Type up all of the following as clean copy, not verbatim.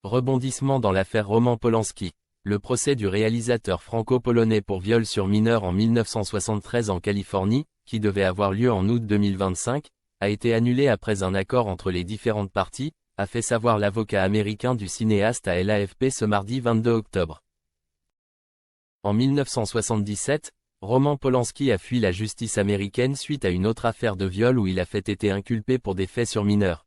Rebondissement dans l'affaire Roman Polanski. Le procès du réalisateur franco-polonais pour viol sur mineur en 1973 en Californie, qui devait avoir lieu en août 2025, a été annulé après un accord entre les différentes parties, a fait savoir l'avocat américain du cinéaste à l'AFP ce mardi 22 octobre. En 1977, Roman Polanski a fui la justice américaine suite à une autre affaire de viol où il a fait été inculpé pour des faits sur mineurs.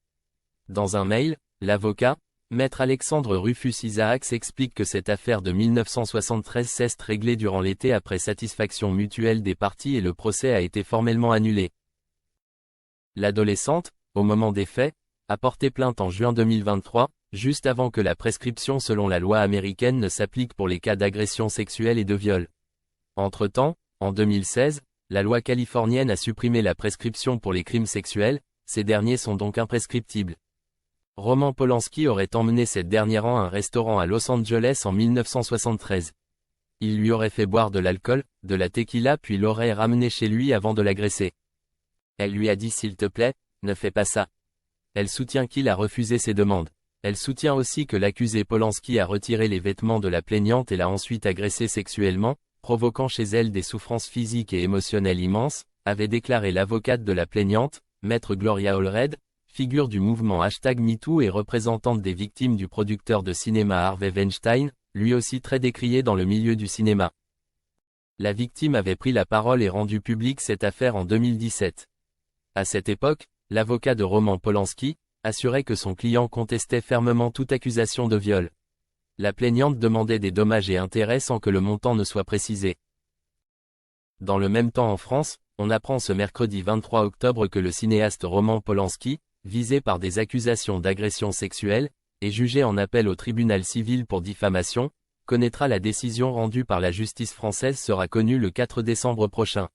Dans un mail, l'avocat, Maître Alexandre Rufus-Isaacs explique que cette affaire de 1973 s'est réglée durant l'été après satisfaction mutuelle des parties et le procès a été formellement annulé. L'adolescente, au moment des faits, a porté plainte en juin 2023, juste avant que la prescription selon la loi américaine ne s'applique pour les cas d'agression sexuelle et de viol. Entre-temps, en 2016, la loi californienne a supprimé la prescription pour les crimes sexuels, ces derniers sont donc imprescriptibles. Roman Polanski aurait emmené cette dernière à un restaurant à Los Angeles en 1973. Il lui aurait fait boire de l'alcool, de la tequila puis l'aurait ramené chez lui avant de l'agresser. Elle lui a dit s'il te plaît, ne fais pas ça. Elle soutient qu'il a refusé ses demandes. Elle soutient aussi que l'accusé Polanski a retiré les vêtements de la plaignante et l'a ensuite agressée sexuellement, provoquant chez elle des souffrances physiques et émotionnelles immenses, avait déclaré l'avocate de la plaignante, Maître Gloria Allred, figure du mouvement #MeToo et représentante des victimes du producteur de cinéma Harvey Weinstein, lui aussi très décrié dans le milieu du cinéma. La victime avait pris la parole et rendu publique cette affaire en 2017. À cette époque, l'avocat de Roman Polanski assurait que son client contestait fermement toute accusation de viol. La plaignante demandait des dommages et intérêts sans que le montant ne soit précisé. Dans le même temps en France, on apprend ce mercredi 23 octobre que le cinéaste Roman Polanski, visé par des accusations d'agression sexuelle, et jugé en appel au tribunal civil pour diffamation, connaîtra la décision rendue par la justice française sera connue le 4 décembre prochain.